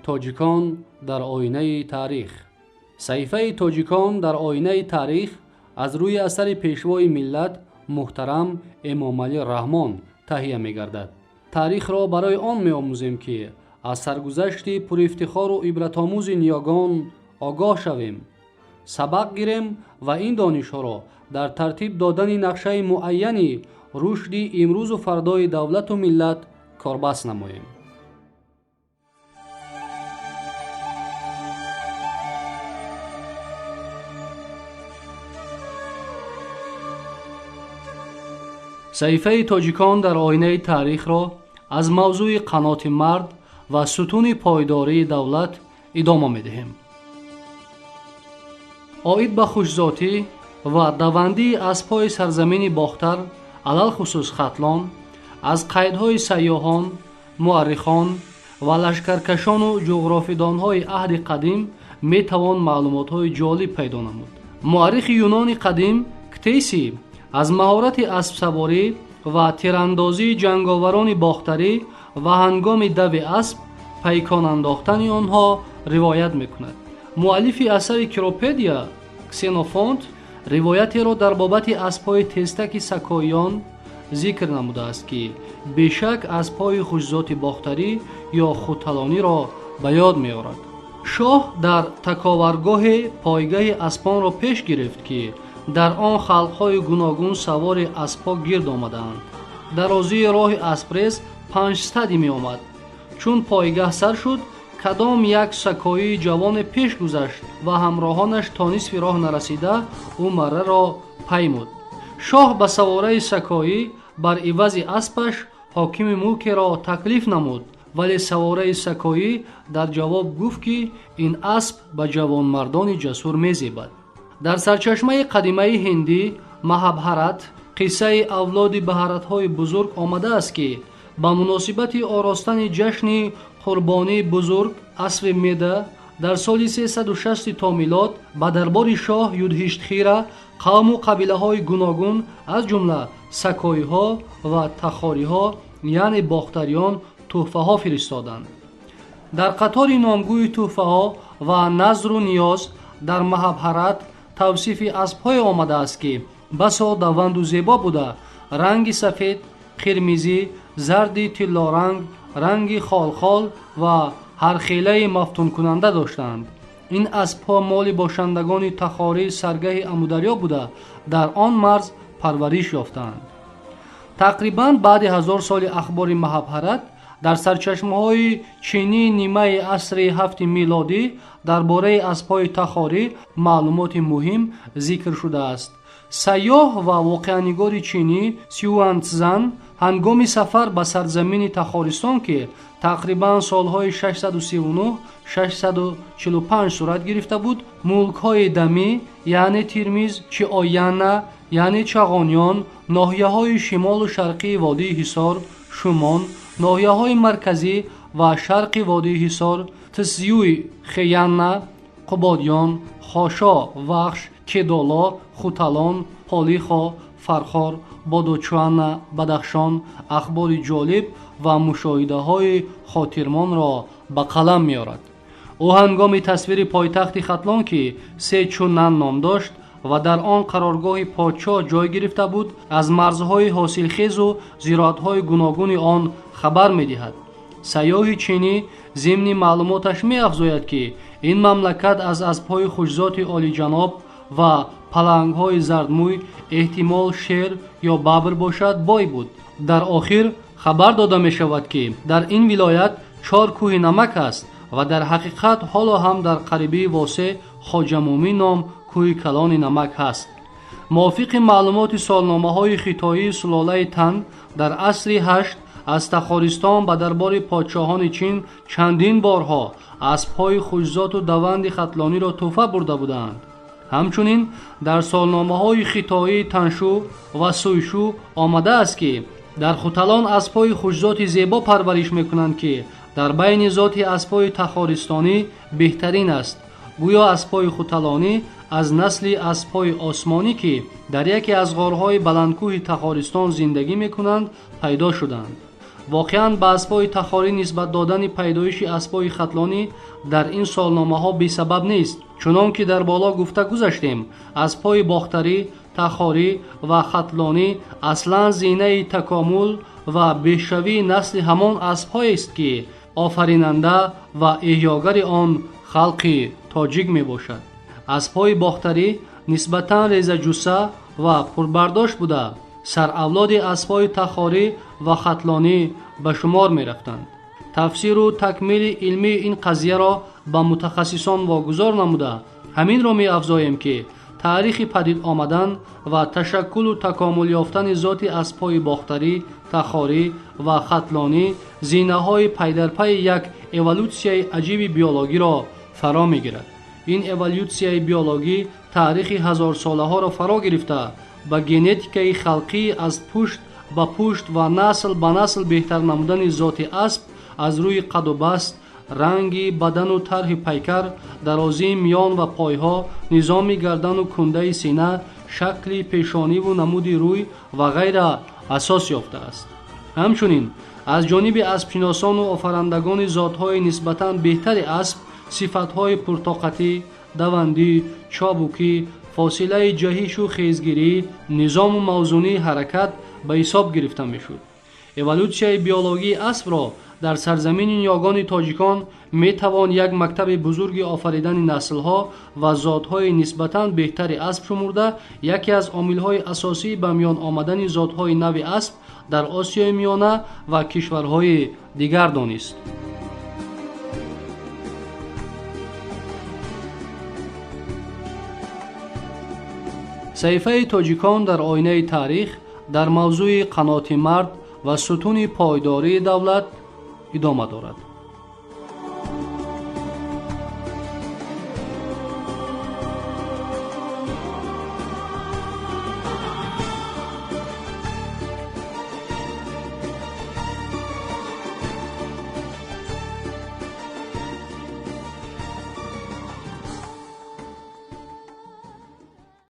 توجیکان در آینه تاریخ. صحیفه توجیکان در آینه تاریخ از روی اثر پیشوای ملت محترم امام علی رحمان تهیه می گردد. تاریخ را برای آن می آموزیم که از سرگذشت پر افتخار و عبرت آموز نیاگان آگاه شویم، سبق گیریم و این دانش ها را در ترتیب دادن نقشه معینی رشد امروز و فردای دولت و ملت کاربست نماییم. صحیفه تاجیکان در آینه تاریخ را از موضوع قنات مرد و ستون پایداری دولت ادامه می‌دهیم. آید به خوش‌ذاتی و دوندی اسب‌های سرزمین باختر علل خصوص ختلان از قیدهای سیاحان، مورخان و لشکرکشان و جغرافیدان‌های عهد قدیم می‌توان معلومات‌های جالب پیدا نمود. مورخ یونان قدیم کتیسی از مهارت اسب سواری و تیراندازی جنگاوران باختری و هنگام دو اسب پیکان انداختن آنها روایت می‌کند. مؤلف اثر کیروپدیا کسنوفونت روایتی را در بابت اسب‌های تیزتک سکاییان ذکر نموده است که بیشک اسب‌های خوش‌ذات باختری یا خوتلانی را به یاد می‌آورد. شاه در تکاورگاه پایگاه اسبان را پیش گرفت که در آن خلق‌های گوناگون سوار اسب‌ها گرد آمدند. درازی راه اسپرس 5 استادی می آمد. چون پایگاه سر شد، کدام یک سکایی جوان پیش گذشت و همراهانش تا نصف راه نرسیده او مره را پیمود. شاه به سواره سکایی بر عوض اسبش حاکم ملک را تکلیف نمود، ولی سواره سکایی در جواب گفت که این اسب به جوان مردان جسور میزیبد. در سرچشمه قدیمه هندی مهابهارت قصه اولاد بهارت‌های بزرگ آمده است که به مناسبت آراستن جشن قربانی بزرگ اسب میده در سال 360 تا میلاد به دربار شاه یودهشتخیره قوم و قبیله های گوناگون از جمله سکایی ها و تخاری ها یعنی باختریان تحفه ها فرستادند. در قطار نامگوی تحفه ها و نظر و نیاز در مهابهارت توصیف اسب‌های آمده است که بسا دوند و زیبا بوده، رنگ سفید، قرمزی، زرد طلارنگ، رنگ خالخال و هر خیله مفتون کننده داشتند. این اسب‌ها مال باشندگان تخاری سرگه امودریا بوده، در آن مرز پرورش یافتند. تقریباً بعد 1000 سال اخبار مهابهارت در سرچشمه‌های چینی نیمه عصر 7 میلادی درباره اسب‌های تخاری معلومات مهم ذکر شده است. سیاح و واقعه‌نگار چینی سیوانتزن هنگام سفر به سرزمین تخارستان که تقریباً سالهای 639-645 صورت گرفته بود، ملک‌های دمی یعنی ترمیز، چیایانه یعنی چغانیان، ناحیه‌های شمال و شرقی وادی حصار، شومان، ناحیه‌های مرکزی و شرقی وادی حصار، تسیوی خیانه، قبادیان، خاشا، وخش، کدالا، خوتالان، پالیخا، فرخار، بادوچوانه، بدخشان اخبار جالب و مشاهده‌های خاطرمان را به قلم می‌آورد. او هنگام تصویر پایتخت ختلان که سیچونان نام داشت و در آن قرارگاه پادشاه جای گرفته بود، از مرزهای حاصلخیز و زراعت‌های گوناگون آن خبر می‌دهد. سیاح چینی ضمن معلوماتش می‌افزاید که این مملکت از اسب‌های خوش‌ذات عالی‌جناب و پلنگ‌های زردموی احتمال شیر یا ببر باشد بای بود. در آخر خبر داده می‌شود که در این ولایت 4 کوه نمک است و در حقیقت حالا هم در قریبی واسه خواجه مومن نام کوه کلان نمک هست. موافق معلومات سالنامه‌های خطایی سلاله تن در عصر 8 از تخارستان به دربار پادشاهان چین چندین بارها اسب‌های خوش‌ذات و دوند ختلانی را تحفه برده بودند. همچنین در سالنامه‌های خطایی تنشو و سویشو آمده است که در خوتلان اسب‌های خوش‌ذات زیبا پرورش می‌کنند که در بین ذات اسب‌های تخارستانی بهترین است. گویا اسب‌های خوتلانی از نسل اسب‌های آسمانی که در یکی از غارهای بلندکوه تخارستان زندگی می‌کنند پیدا شدند. воқеан ба аспҳои тахорӣ нисбат додани пайдоиши аспҳои хатлонӣ дар ин солномаҳо бесабаб нест. чунон ки дар боло гуфта гузаштем, аспҳои бохтарӣ, тахорӣ ва хатлонӣ аслан зинаи такомул ва беҳшавии насли ҳамон аспҳоест ки офаринанда ва эҳёгари он халқи тоҷик мебошад. аспҳои бохтарӣ нисбатан резаҷусса ва пурбардошт буда саравлоди аспҳои тахорӣ ва хатлонӣ ба шумор мерафтанд. тафсиру такмили илмии ин қазияро ба мутахассисон вогузор намуда ҳаминро меафзоем ки таърихи падид омадан ва ташаккулу такомул ёфтани зоти аспҳои бохтарӣ, тахорӣ ва хатлонӣ зинаҳои пайдарпай як эволюсияи аҷиби биологиро фаро мегирад. ин эволюсияи биологӣ таърихи ҳазорсолаҳоро фаро гирифта ба генетикаи халқӣ аз пушт ба пушт ва насл ба насл беҳтар намудани зоти асп аз рӯи қаду баст, ранги бадану тарҳи пайкар, дарозии миён ва пойҳо, низоми гардану кундаи сина, шакли пешониву намуди рӯй ва ғайра асос ёфтааст. ҳамчунин аз ҷониби аспшиносону офарандагони зотҳои нисбатан беҳтари асп сифатҳои пуртоқатӣ, давандӣ, чобукӣ, фосилаи ҷаҳишу хезгирӣ, низому мавзунии ҳаракат ба ҳисоб гирифта мешуд. эволюсияи биологии аспро дар сарзамини ягони тоҷикон метавон як мактаби бузурги офаридани наслҳо ва зотҳои нисбатан беҳтари асп шумурда, яке аз омилҳои асосии ба миён омадани зотҳои нави асп дар осиёи миёна ва кишварҳои дигар донист. саҳифаи тоҷикон дар оинаи таърих дар мавзӯи қаноати мард ва сутуни пойдории давлат идома дорад.